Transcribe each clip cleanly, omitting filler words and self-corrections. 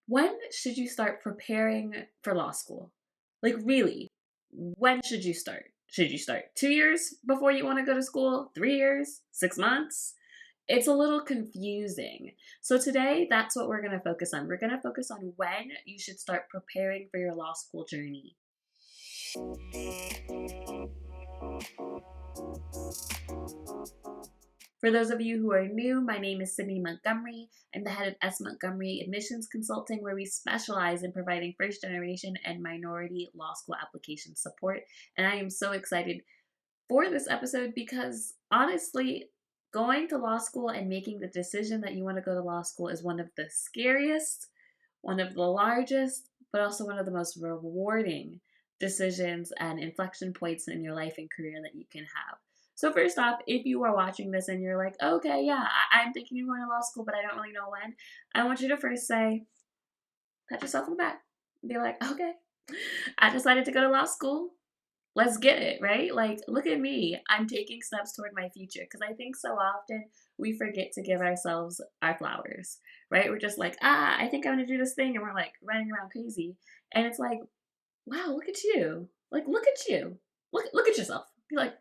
When should you start preparing for law school? Like, really, when should you start? Should you start 2 years before you want to go to school? 3 years? 6 months? It's a little confusing. So, today, that's what we're going to focus on. We're going to focus on when you should start preparing for your law school journey. For those of you who are new, my name is Sydney Montgomery. I'm the head of Montgomery Admissions Consulting, where we specialize in providing first generation and minority law school application support. And I am so excited for this episode because honestly, going to law school and making the decision that you want to go to law school is one of the scariest, one of the largest, but also one of the most rewarding decisions and inflection points in your life and career that you can have. So first off, if you are watching this and you're like, okay, yeah, I'm thinking of going to law school, but I don't really know when, I want you to first say, pat yourself on the back. Be like, okay, I decided to go to law school. Let's get it, right? Like, look at me. I'm taking steps toward my future. Because I think so often we forget to give ourselves our flowers, right? We're just like, I think I'm going to do this thing. And we're like running around crazy. And it's like, wow, look at you. Like, look at you. Look at yourself. Be like,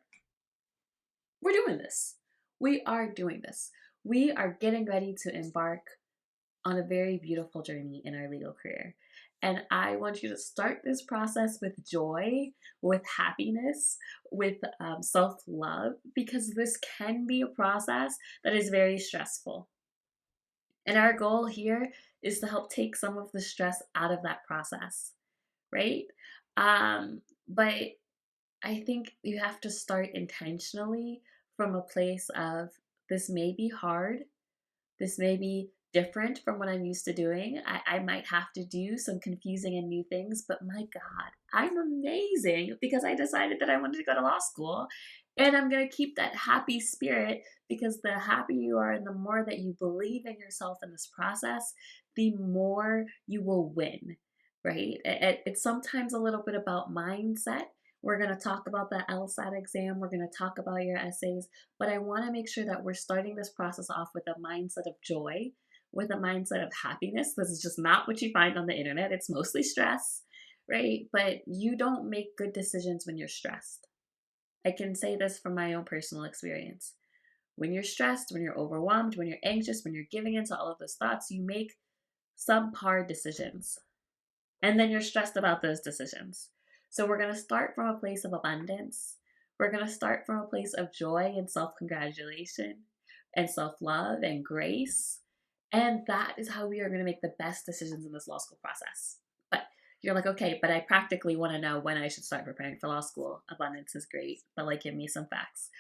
we're doing this. We are doing this. We are getting ready to embark on a very beautiful journey in our legal career. And I want you to start this process with joy, with happiness, with self love, because this can be a process that is very stressful. And our goal here is to help take some of the stress out of that process, right? But I think you have to start intentionally from a place of this may be hard, this may be different from what I'm used to doing. I might have to do some confusing and new things, but my God, I'm amazing because I decided that I wanted to go to law school. And I'm going to keep that happy spirit because the happier you are and the more that you believe in yourself in this process, the more you will win, right? It's sometimes a little bit about mindset. We're going to talk about the Lsat exam. We're going to talk about your essays. But I want to make sure that we're starting this process off with a mindset of joy, with a mindset of happiness. This is just not what you find on the internet. It's mostly stress, right? But you don't make good decisions when you're stressed. I can say this from my own personal experience. When you're stressed, when you're overwhelmed, when you're anxious, when you're giving into all of those thoughts, you make subpar decisions. And then you're stressed about those decisions. So we're going to start from a place of abundance. We're going to start from a place of joy and self-congratulation and self-love and grace. And that is how we are going to make the best decisions in this law school process. But you're like, okay, but I practically want to know when I should start preparing for law school. Abundance is great, but like, give me some facts.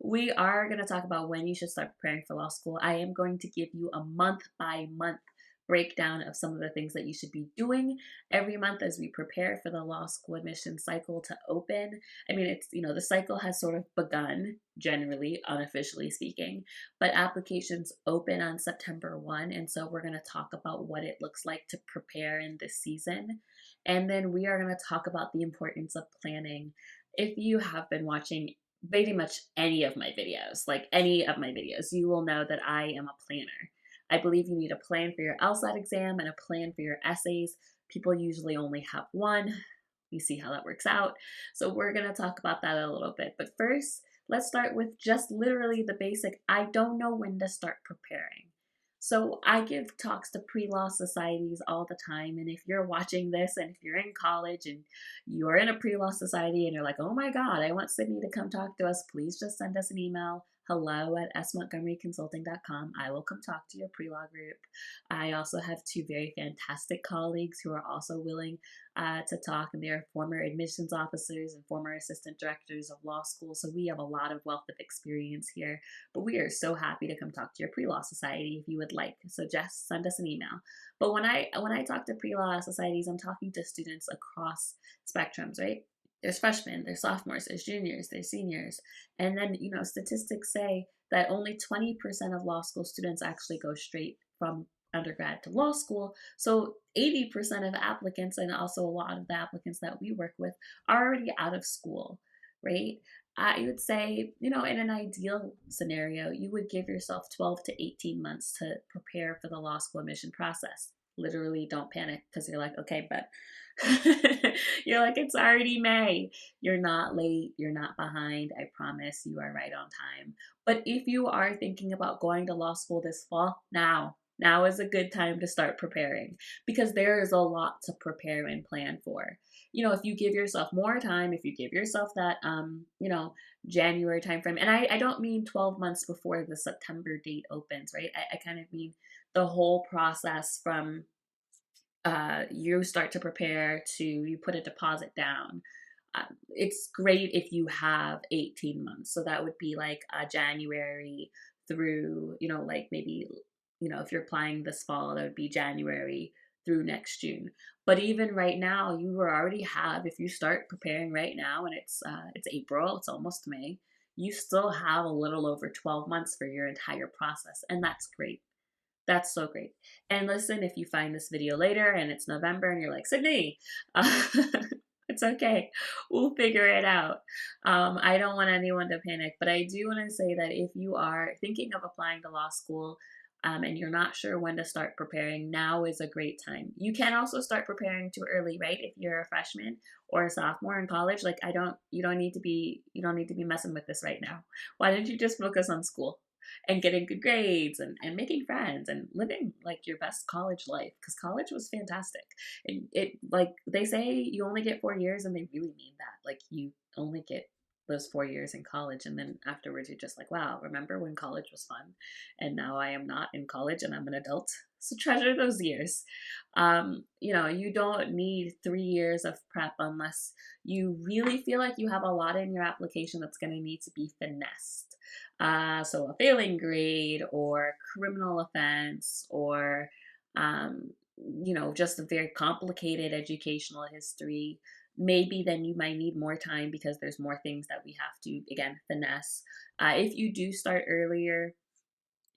We are going to talk about when you should start preparing for law school. I am going to give you a month by month breakdown of some of the things that you should be doing every month as we prepare for the law school admission cycle to open. I mean, it's, the cycle has sort of begun, generally, unofficially speaking, but applications open on September 1. And so we're going to talk about what it looks like to prepare in this season. And then we are going to talk about the importance of planning. If you have been watching pretty much any of my videos, you will know that I am a planner. I believe you need a plan for your Lsat exam and a plan for your essays. People usually only have one. We see how that works out. So we're going to talk about that a little bit. But first, let's start with just literally the basic, I don't know when to start preparing. So I give talks to pre-law societies all the time. And if you're watching this and if you're in college and you're in a pre-law society and you're like, oh my God, I want Sydney to come talk to us, please just send us an email. hello@smontgomeryconsulting.com. I will come talk to your pre-law group. I also have two very fantastic colleagues who are also willing to talk, and they are former admissions officers and former assistant directors of law school. So we have a lot of wealth of experience here, but we are so happy to come talk to your pre-law society if you would like. So just send us an email. But when I talk to pre-law societies, I'm talking to students across spectrums, right? There's freshmen, there's sophomores, there's juniors, there's seniors. And then, statistics say that only 20% of law school students actually go straight from undergrad to law school. So 80% of applicants, and also a lot of the applicants that we work with, are already out of school, right? I would say, in an ideal scenario, you would give yourself 12 to 18 months to prepare for the law school admission process. literally don't panic because you're like, okay, but you're like, it's already May. You're not late. You're not behind. I promise you are right on time. But if you are thinking about going to law school this fall, now is a good time to start preparing because there is a lot to prepare and plan for. If you give yourself more time, if you give yourself that, January timeframe, and I don't mean 12 months before the September date opens, right? I kind of mean the whole process from you start to prepare to you put a deposit down. It's great if you have 18 months. So that would be like January through, like maybe, if you're applying this fall, that would be January through next June. But even right now, you already have, if you start preparing right now and it's April, it's almost May, you still have a little over 12 months for your entire process. And that's great. That's so great. And listen, if you find this video later and it's November and you're like, Sydney, it's okay. We'll figure it out. I don't want anyone to panic, but I do want to say that if you are thinking of applying to law school and you're not sure when to start preparing, now is a great time. You can also start preparing too early, right? If you're a freshman or a sophomore in college, like you don't need to be messing with this right now. Why don't you just focus on school? And getting good grades and making friends and living like your best college life, because college was fantastic. And it, like they say, you only get 4 years, and they really mean that. Like, you only get those 4 years in college, and then afterwards you're just like, wow, remember when college was fun? And now I am not in college and I'm an adult, so treasure those years. You don't need 3 years of prep unless you really feel like you have a lot in your application that's going to need to be finessed. So a failing grade or criminal offense or, just a very complicated educational history. Maybe then you might need more time because there's more things that we have to, again, finesse. If you do start earlier,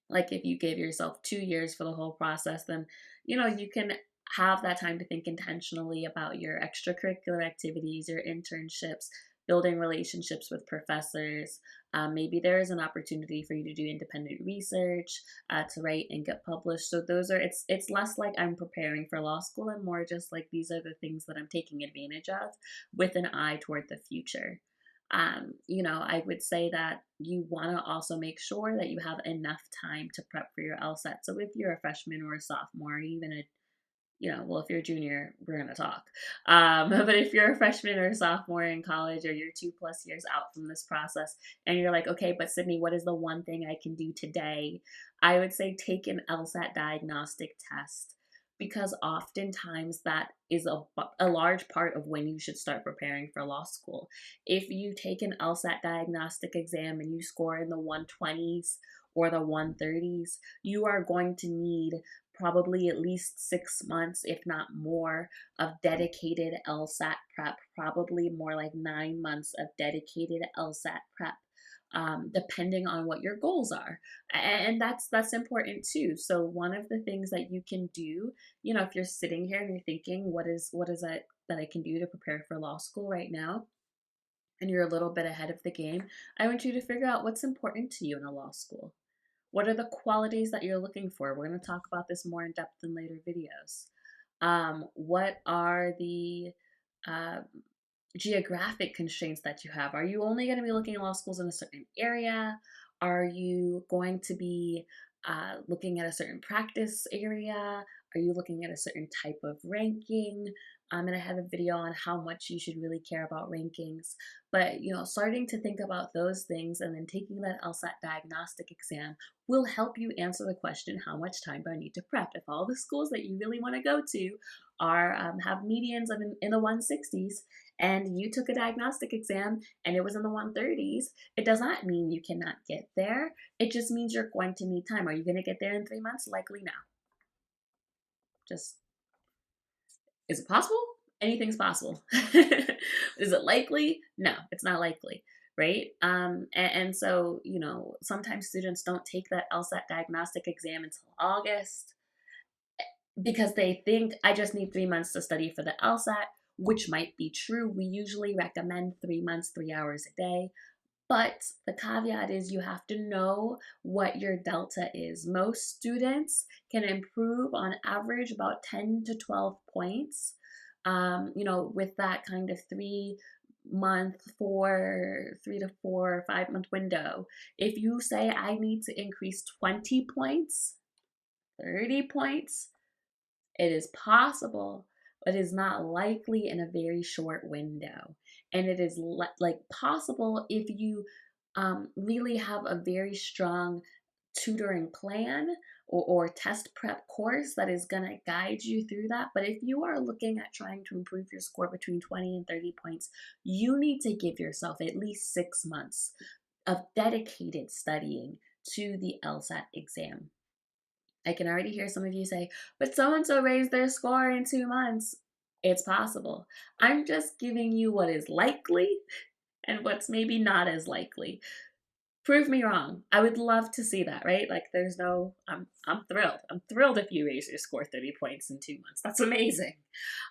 like if you give yourself 2 years for the whole process, then, you can have that time to think intentionally about your extracurricular activities, your internships, building relationships with professors. Maybe there is an opportunity for you to do independent research, to write and get published. So it's less like I'm preparing for law school and more just like these are the things that I'm taking advantage of with an eye toward the future. I would say that you want to also make sure that you have enough time to prep for your LSAT. So if you're a freshman or a sophomore, or even if you're a junior, we're going to talk. But if you're a freshman or a sophomore in college, or you're 2+ years out from this process and you're like, okay, but Sydney, what is the one thing I can do today? I would say take an LSAT diagnostic test, because oftentimes that is a large part of when you should start preparing for law school. If you take an LSAT diagnostic exam and you score in the 120s or the 130s, you are going to need probably at least 6 months, if not more, of dedicated LSAT prep, probably more like 9 months of dedicated LSAT prep. Depending on what your goals are, and that's important too. So one of the things that you can do, if you're sitting here and you're thinking, what is it that I can do to prepare for law school right now, and you're a little bit ahead of the game, I want you to figure out what's important to you in a law school. What are the qualities that you're looking for? We're going to talk about this more in depth in later videos. What are the geographic constraints that you have? Are you only going to be looking at law schools in a certain area? Are you going to be looking at a certain practice area? Are you looking at a certain type of ranking? And I have a video on how much you should really care about rankings. But, starting to think about those things and then taking that LSAT diagnostic exam will help you answer the question, how much time do I need to prep? If all the schools that you really want to go to are have medians in the 160s, and you took a diagnostic exam and it was in the 130s, it does not mean you cannot get there. It just means you're going to need time. Are you going to get there in 3 months? Likely no. Just, is it possible? Anything's possible. Is it likely? No, it's not likely, right? And so, sometimes students don't take that LSAT diagnostic exam until August because they think I just need 3 months to study for the LSAT, which might be true. We usually recommend 3 months, 3 hours a day. But the caveat is you have to know what your delta is. Most students can improve on average about 10 to 12 points, with that kind of 3 to 4 or 5 month window. If you say I need to increase 20 points, 30 points, it is possible, but it is not likely in a very short window. And it is possible if you really have a very strong tutoring plan or test prep course that is going to guide you through that. But if you are looking at trying to improve your score between 20 and 30 points, you need to give yourself at least 6 months of dedicated studying to the LSAT exam. I can already hear some of you say, but so-and-so raised their score in 2 months. It's possible. I'm just giving you what is likely and what's maybe not as likely. Prove me wrong. I would love to see that, right? Like I'm thrilled. I'm thrilled if you raise your score 30 points in 2 months. That's amazing.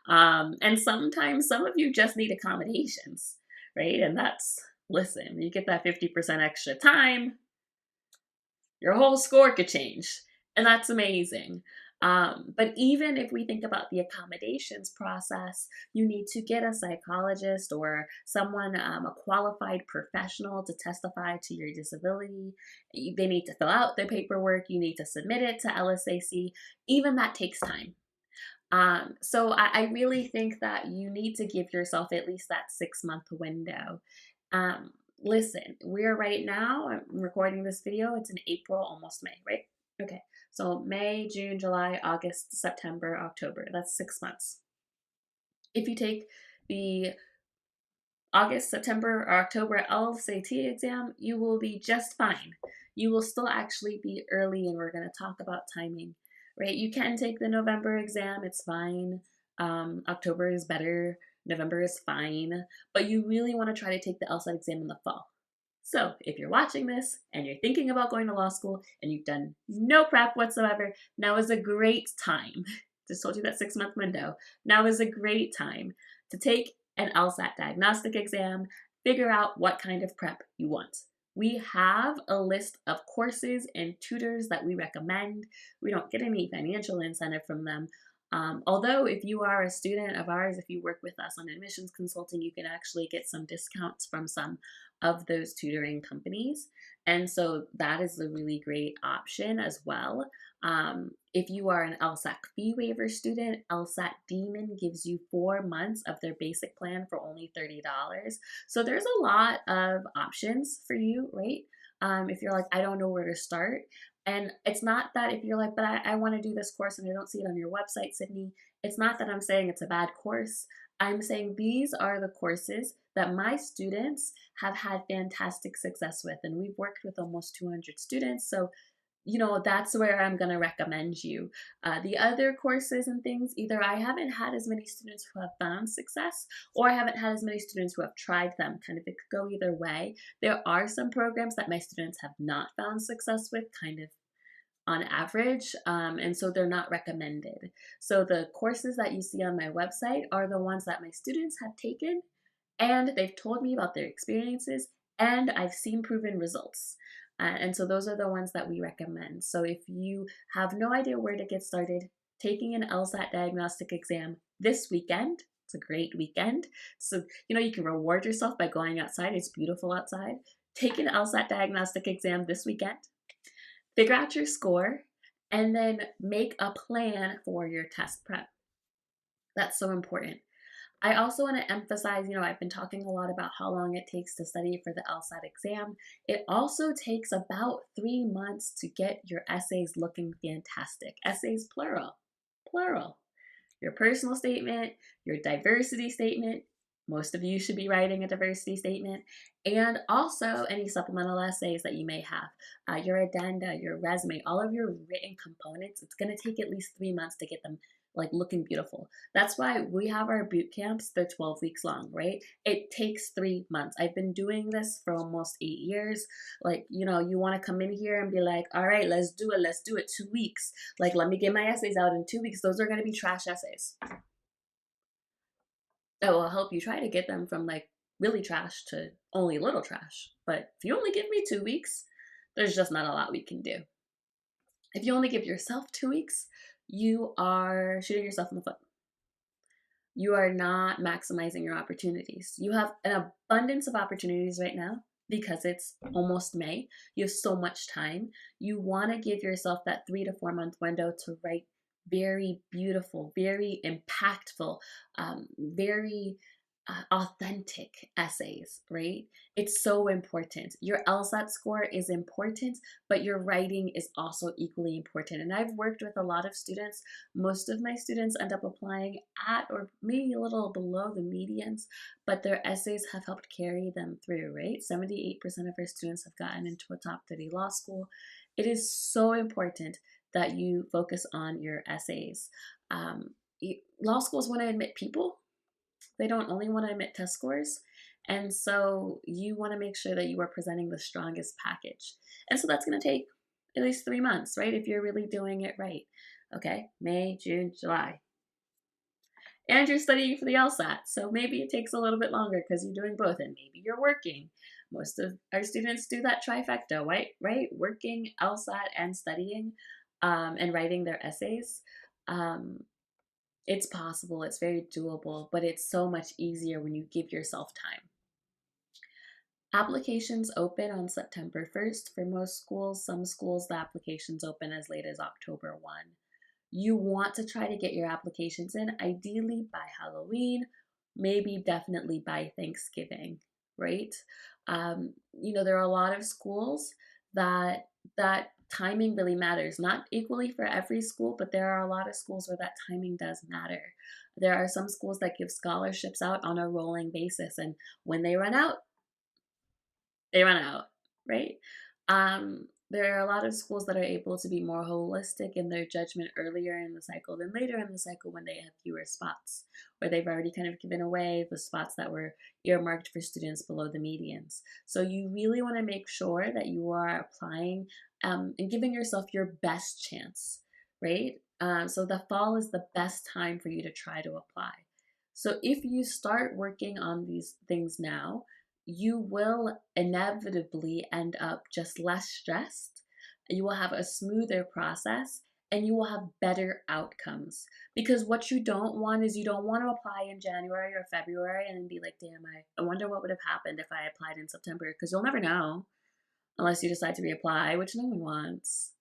And sometimes some of you just need accommodations, right? And listen, you get that 50% extra time, your whole score could change. And that's amazing. But even if we think about the accommodations process, you need to get a psychologist or someone, a qualified professional to testify to your disability. They need to fill out the paperwork. You need to submit it to LSAC. Even that takes time. So I really think that you need to give yourself at least that 6-month window. Listen, we're right now, I'm recording this video, it's in April, almost May, right? Okay, so May, June, July, August, September, October, that's 6 months. If you take the August, September, or October LSAT exam, you will be just fine. You will still actually be early, and we're going to talk about timing, right? You can take the November exam, it's fine. October is better. November is fine, but you really want to try to take the LSAT exam in the fall. So if you're watching this and you're thinking about going to law school and you've done no prep whatsoever, now is a great time. Just told you that 6-month window. Now is a great time to take an LSAT diagnostic exam, figure out what kind of prep you want. We have a list of courses and tutors that we recommend. We don't get any financial incentive from them. Although if you are a student of ours, if you work with us on admissions consulting, you can actually get some discounts from some of those tutoring companies. And so that is a really great option as well. If you are an Lsac Fee Waiver student, Lsat Demon gives you 4 months of their basic plan for only $30. So there's a lot of options for you, right? If you're like, I don't know where to start. And it's not that if you're like, but I want to do this course and I don't see it on your website, Sydney, it's not that I'm saying it's a bad course. I'm saying these are the courses that my students have had fantastic success with. And we've worked with almost 200 students. So, that's where I'm going to recommend you. The other courses and things, either I haven't had as many students who have found success, or I haven't had as many students who have tried them. Kind of, it could go either way. There are some programs that my students have not found success with, kind of on average, and so they're not recommended. So the courses that you see on my website are the ones that my students have taken, and they've told me about their experiences, and I've seen proven results. And so those are the ones that we recommend. So if you have no idea where to get started, taking an LSAT diagnostic exam this weekend, it's a great weekend. So, you can reward yourself by going outside. It's beautiful outside. Take an LSAT diagnostic exam this weekend. Figure out your score, and then make a plan for your test prep. That's so important. I also want to emphasize, I've been talking a lot about how long it takes to study for the LSAT exam. It also takes about 3 months to get your essays looking fantastic. Essays, plural. Your personal statement, your diversity statement. Most of you should be writing a diversity statement, and also any supplemental essays that you may have. Your addenda, your resume, all of your written components, it's going to take at least 3 months to get them looking beautiful. That's why we have our boot camps. They're 12 weeks long, right? It takes 3 months. I've been doing this for almost 8 years. You want to come in here and be like, all right, let's do it 2 weeks. Let me get my essays out in 2 weeks. Those are going to be trash essays. That will help you try to get them from really trash to only a little trash. But if you only give me 2 weeks, there's just not a lot we can do. If you only give yourself 2 weeks, you are shooting yourself in the foot. You are not maximizing your opportunities. You have an abundance of opportunities right now because it's almost May. You have so much time. You want to give yourself that 3 to 4 month window to write very beautiful, very impactful, very authentic essays, right? It's so important. Your LSAT score is important, but your writing is also equally important. And I've worked with a lot of students. Most of my students end up applying at or maybe a little below the medians, but their essays have helped carry them through, right? 78% of our students have gotten into a top 30 law school. It is so important that you focus on your essays. Law schools want to admit people. They don't only want to admit test scores. And so you want to make sure that you are presenting the strongest package. And so that's going to take at least 3 months, right? If you're really doing it right. Okay, May, June, July. And you're studying for the LSAT. So maybe it takes a little bit longer because you're doing both, and maybe you're working. Most of our students do that trifecta, right? Working, LSAT, and studying, and writing their essays. It's possible, it's very doable, but it's so much easier when you give yourself time. Applications open on September 1st for most schools. Some schools, the applications open as late as October 1. You want to try to get your applications in, ideally by Halloween, maybe definitely by Thanksgiving, right? There are a lot of schools that timing really matters. Not equally for every school, but there are a lot of schools where that timing does matter. There are some schools that give scholarships out on a rolling basis, and when they run out, they run out, right? There are a lot of schools that are able to be more holistic in their judgment earlier in the cycle than later in the cycle when they have fewer spots, where they've already kind of given away the spots that were earmarked for students below the medians. So you really want to make sure that you are applying and giving yourself your best chance, right? So the fall is the best time for you to try to apply. So if you start working on these things now, you will inevitably end up just less stressed. You will have a smoother process and you will have better outcomes. Because what you don't want is you don't want to apply in January or February and then be like, damn, I wonder what would have happened if I applied in September, because you'll never know unless you decide to reapply, which no one wants,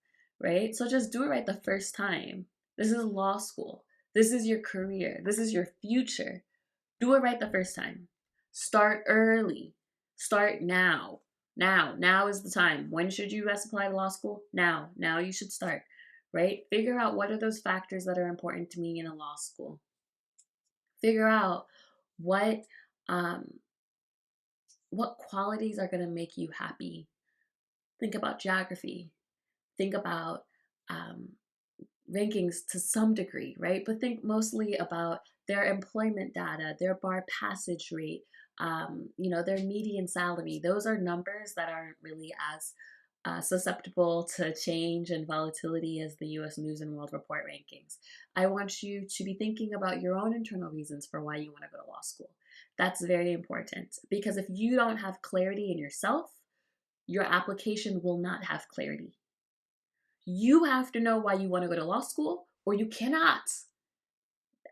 right? So just do it right the first time. This is law school. This is your career. This is your future. Do it right the first time. Start early. Start now. Now is the time. When should you best apply to law school? Now you should start, right? Figure out what are those factors that are important to me in a law school. Figure out what qualities are going to make you happy. Think about geography. Think about rankings to some degree, right? But think mostly about their employment data, their bar passage rate, their median salary. Those are numbers that aren't really as susceptible to change and volatility as the US News and World Report rankings. I want you to be thinking about your own internal reasons for why you want to go to law school. That's very important, because if you don't have clarity in yourself, your application will not have clarity. You have to know why you want to go to law school, or you cannot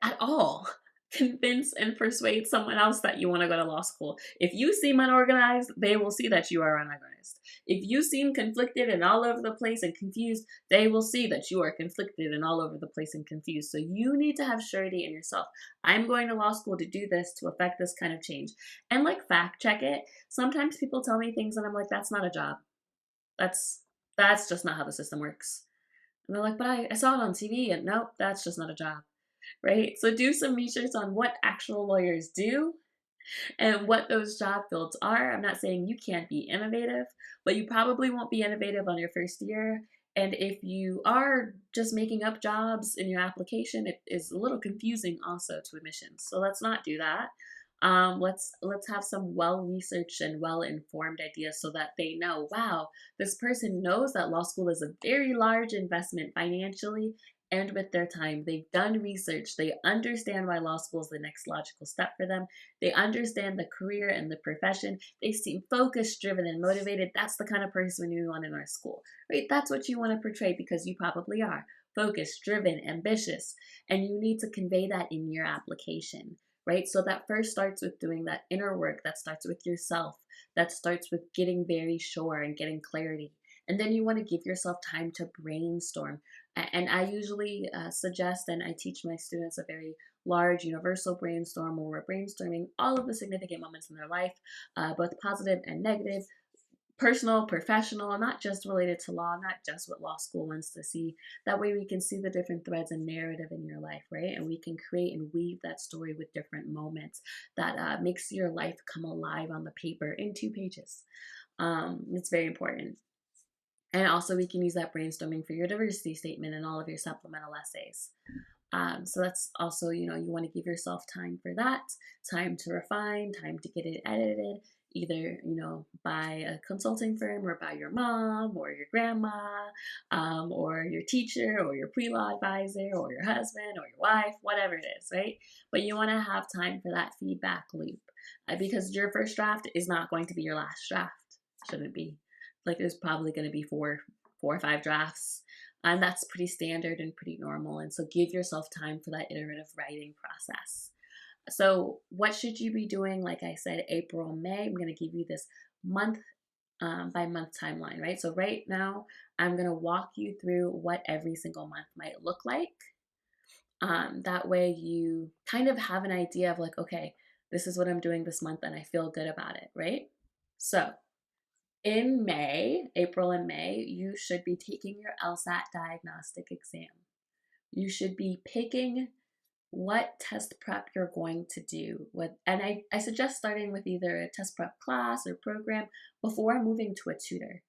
at all convince and persuade someone else that you want to go to law school. If you seem unorganized, they will see that you are unorganized. If you seem conflicted and all over the place and confused, they will see that you are conflicted and all over the place and confused. So you need to have surety in yourself. I'm going to law school to do this, to affect this kind of change. And fact check it. Sometimes people tell me things and I'm like, that's not a job. That's just not how the system works. And they're like, but I saw it on TV, and nope, that's just not a job, right? So do some research on what actual lawyers do and what those job fields are. I'm not saying you can't be innovative, but you probably won't be innovative on your first year. And if you are just making up jobs in your application, it is a little confusing also to admissions. So let's not do that. Let's have some well-researched and well-informed ideas so that they know, wow, this person knows that law school is a very large investment financially and with their time. They've done research. They understand why law school is the next logical step for them. They understand the career and the profession. They seem focused, driven, and motivated. That's the kind of person we want in our school, right? That's what you want to portray, because you probably are focused, driven, ambitious, and you need to convey that in your application, right? So that first starts with doing that inner work, that starts with yourself, that starts with getting very sure and getting clarity. And then you want to give yourself time to brainstorm. And I usually suggest, and I teach my students, a very large universal brainstorm where we're brainstorming all of the significant moments in their life, both positive and negative, personal, professional, not just related to law, not just what law school wants to see. That way we can see the different threads and narrative in your life, right? And we can create and weave that story with different moments that makes your life come alive on the paper in 2 pages. It's very important. And also we can use that brainstorming for your diversity statement and all of your supplemental essays. So that's also, you want to give yourself time for that, time to refine, time to get it edited, either, by a consulting firm or by your mom or your grandma, or your teacher or your pre-law advisor or your husband or your wife, whatever it is, right? But you want to have time for that feedback loop, because your first draft is not going to be your last draft. Shouldn't be. Like, there's probably going to be four or 5 drafts. And that's pretty standard and pretty normal. And so give yourself time for that iterative writing process. So what should you be doing? Like I said, April, May, I'm going to give you this month by month timeline, right? So right now, I'm going to walk you through what every single month might look like. That way you kind of have an idea of like, okay, this is what I'm doing this month and I feel good about it, right? So in May, April and May, you should be taking your Lsat diagnostic exam. You should be picking what test prep you're going to do. And I suggest starting with either a test prep class or program before moving to a tutor.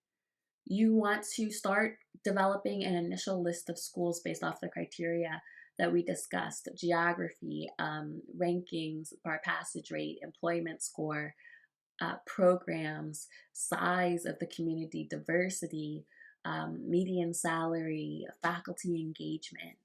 You want to start developing an initial list of schools based off the criteria that we discussed: geography, rankings, bar passage rate, employment score, programs, size of the community, diversity, median salary, faculty engagement.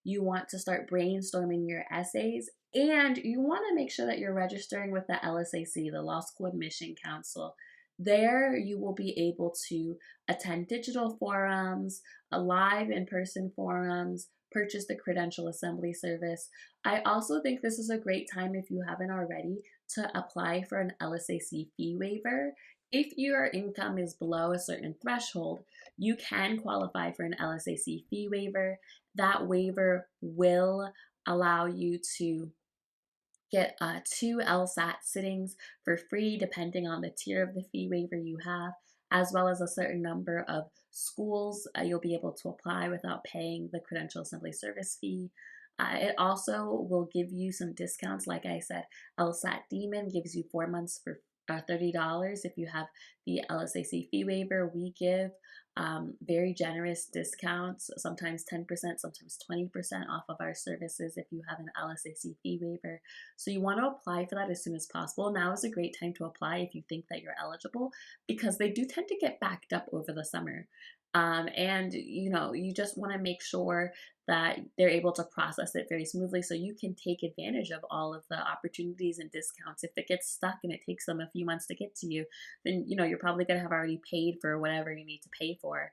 You want to start brainstorming your essays, and you want to make sure that you're registering with the Lsac, the Law School Admission Council. There you will be able to attend digital forums, live in-person forums, purchase the credential assembly service. I also think this is a great time, if you haven't already, to apply for an Lsac fee waiver. If your income is below a certain threshold, you can qualify for an Lsac fee waiver. That waiver will allow you to get 2 Lsat sittings for free, depending on the tier of the fee waiver you have, as well as a certain number of schools you'll be able to apply without paying the credential assembly service fee. It also will give you some discounts. Like I said, Lsat Demon gives you 4 months for $30 if you have the Lsac fee waiver. We give very generous discounts, sometimes 10%, sometimes 20% off of our services if you have an Lsac fee waiver. So you want to apply for that as soon as possible. Now is a great time to apply if you think that you're eligible, because they do tend to get backed up over the summer. And you just want to make sure that they're able to process it very smoothly so you can take advantage of all of the opportunities and discounts. If it gets stuck and it takes them a few months to get to you, then you're probably going to have already paid for whatever you need to pay for,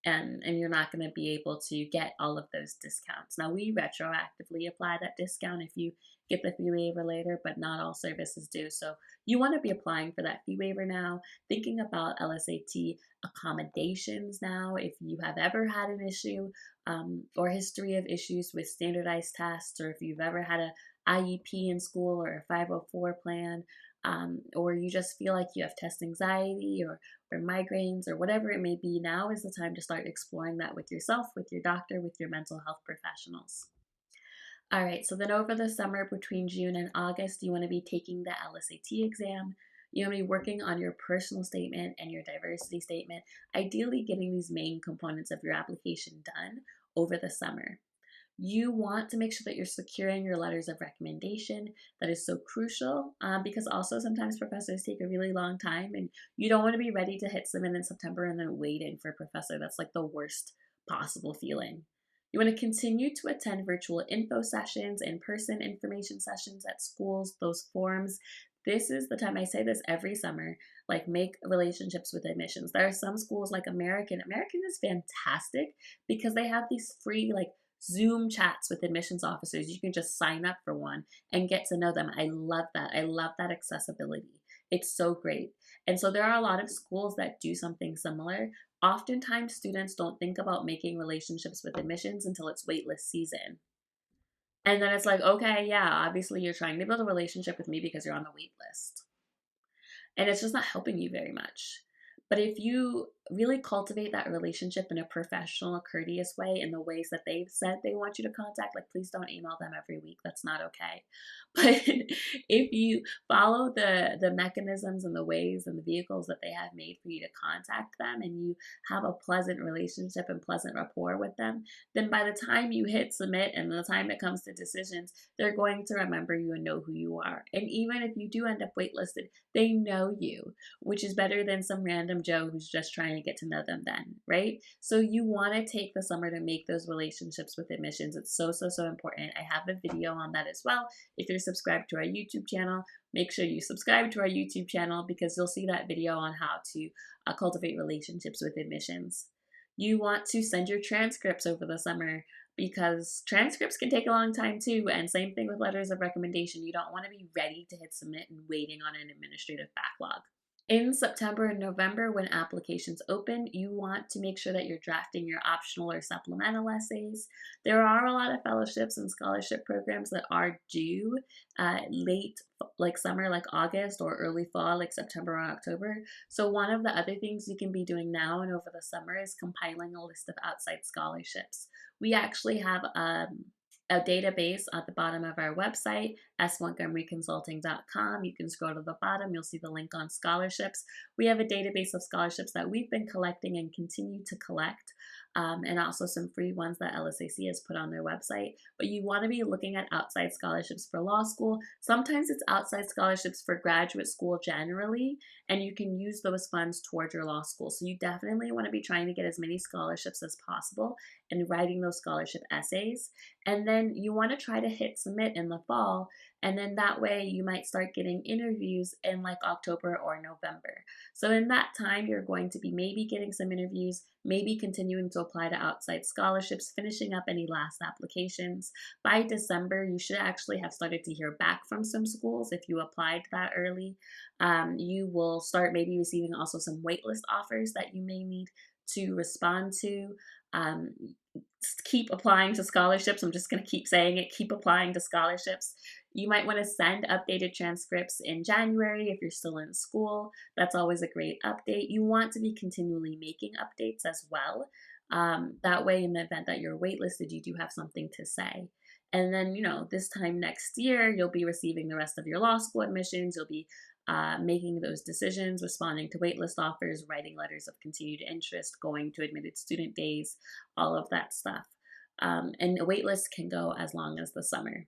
and you're not going to be able to get all of those discounts. Now, we retroactively apply that discount if you get the fee waiver later, but not all services do. So you want to be applying for that fee waiver now, thinking about Lsat accommodations now. If you have ever had an issue or history of issues with standardized tests, or if you've ever had a IEP in school or a 504 plan, or you just feel like you have test anxiety or migraines or whatever it may be, now is the time to start exploring that with yourself, with your doctor, with your mental health professionals. All right, so then over the summer between June and August, you want to be taking the Lsat exam. You want to be working on your personal statement and your diversity statement, ideally getting these main components of your application done over the summer. You want to make sure that you're securing your letters of recommendation. That is so crucial, because also sometimes professors take a really long time, and you don't want to be ready to hit submit in September and then waiting for a professor. That's like the worst possible feeling. You want to continue to attend virtual info sessions, in-person information sessions at schools, those forums. This is the time, I say this every summer, like make relationships with admissions. There are some schools like American. American is fantastic because they have these free like Zoom chats with admissions officers. You can just sign up for one and get to know them. I love that. I love that accessibility. It's so great. And so there are a lot of schools that do something similar. Oftentimes, students don't think about making relationships with admissions until it's waitlist season. And then it's like, okay, yeah, obviously you're trying to build a relationship with me because you're on the wait list. And it's just not helping you very much. But if you really cultivate that relationship in a professional, courteous way, in the ways that they've said they want you to contact, like please don't email them every week. That's not okay. But if you follow the mechanisms and the ways and the vehicles that they have made for you to contact them, and you have a pleasant relationship and pleasant rapport with them, then by the time you hit submit and the time it comes to decisions, they're going to remember you and know who you are. And even if you do end up waitlisted, they know you, which is better than some random Joe who's just trying to get to know them then, right? So you want to take the summer to make those relationships with admissions. It's so, so, so important. I have a video on that as well. If you're subscribed to our YouTube channel, make sure you subscribe to our YouTube channel because you'll see that video on how to cultivate relationships with admissions. You want to send your transcripts over the summer because transcripts can take a long time too, and same thing with letters of recommendation. You don't want to be ready to hit submit and waiting on an administrative backlog. In September and November, when applications open, you want to make sure that you're drafting your optional or supplemental essays. There are a lot of fellowships and scholarship programs that are due late, like summer, like August, or early fall, like September or October. So one of the other things you can be doing now and over the summer is compiling a list of outside scholarships. We actually have a database at the bottom of our website, smontgomeryconsulting.com. You can scroll to the bottom, you'll see the link on scholarships. We have a database of scholarships that we've been collecting and continue to collect, and also some free ones that LSAC has put on their website. But you want to be looking at outside scholarships for law school. Sometimes it's outside scholarships for graduate school generally, and you can use those funds towards your law school. So you definitely want to be trying to get as many scholarships as possible and writing those scholarship essays. And then you want to try to hit submit in the fall, and then that way you might start getting interviews in like October or November. So in that time, you're going to be maybe getting some interviews, maybe continuing to apply to outside scholarships, finishing up any last applications. By December, you should actually have started to hear back from some schools if you applied that early. You will start maybe receiving also some waitlist offers that you may need to respond to. Keep applying to scholarships. I'm just going to keep saying it. Keep applying to scholarships. You might want to send updated transcripts in January if you're still in school. That's always a great update. You want to be continually making updates as well. That way, in the event that you're waitlisted, you do have something to say. And then, this time next year, you'll be receiving the rest of your law school admissions. You'll be making those decisions, responding to waitlist offers, writing letters of continued interest, going to admitted student days, all of that stuff. And a waitlist can go as long as the summer.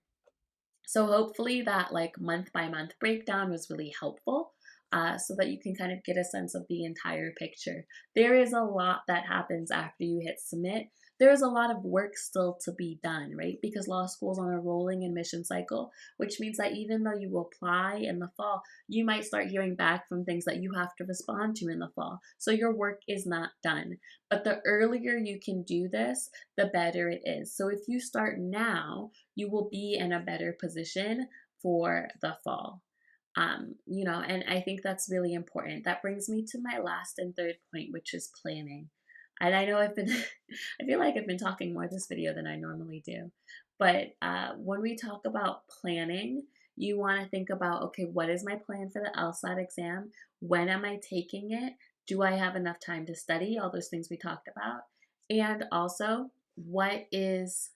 So hopefully that like month by month breakdown was really helpful, so that you can kind of get a sense of the entire picture. There is a lot that happens after you hit submit. There is a lot of work still to be done, right? Because law school's on a rolling admission cycle, which means that even though you apply in the fall, you might start hearing back from things that you have to respond to in the fall. So your work is not done. But the earlier you can do this, the better it is. So if you start now, you will be in a better position for the fall. And I think that's really important. That brings me to my last and third point, which is planning. And I know I feel like I've been talking more this video than I normally do. But when we talk about planning, you want to think about, okay, what is my plan for the LSAT exam? When am I taking it? Do I have enough time to study? All those things we talked about. And also, what is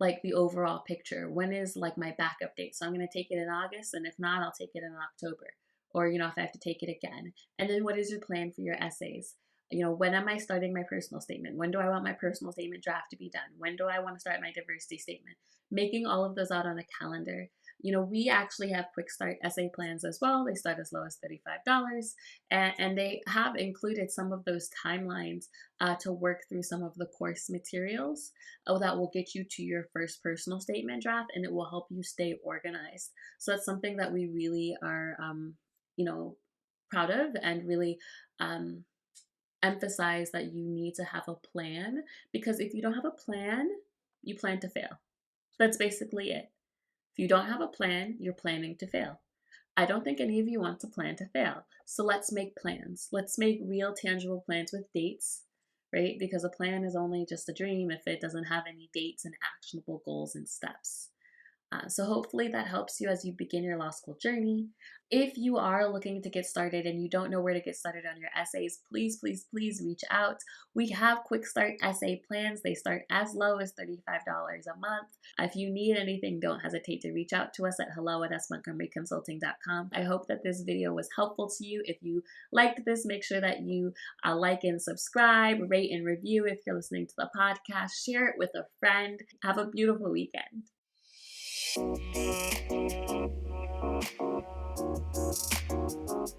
like the overall picture? When is like my backup date? So I'm going to take it in August, and if not, I'll take it in October. Or, if I have to take it again. And then what is your plan for your essays? When am I starting my personal statement? When do I want my personal statement draft to be done? When do I want to start my diversity statement? Making all of those out on a calendar. We actually have quick start essay plans as well. They start as low as $35, and they have included some of those timelines to work through some of the course materials that will get you to your first personal statement draft, and it will help you stay organized. So that's something that we really are, proud of, and really emphasize that you need to have a plan, because if you don't have a plan, you plan to fail. That's basically it. If you don't have a plan, you're planning to fail. I don't think any of you want to plan to fail. So let's make plans. Let's make real, tangible plans with dates, right? Because a plan is only just a dream if it doesn't have any dates and actionable goals and steps. So hopefully that helps you as you begin your law school journey. If you are looking to get started and you don't know where to get started on your essays, please, please, please reach out. We have quick start essay plans. They start as low as $35 a month. If you need anything, don't hesitate to reach out to us at hello@smontgomeryconsulting.com. I hope that this video was helpful to you. If you liked this, make sure that you like and subscribe, rate and review if you're listening to the podcast. Share it with a friend. Have a beautiful weekend. Thank you.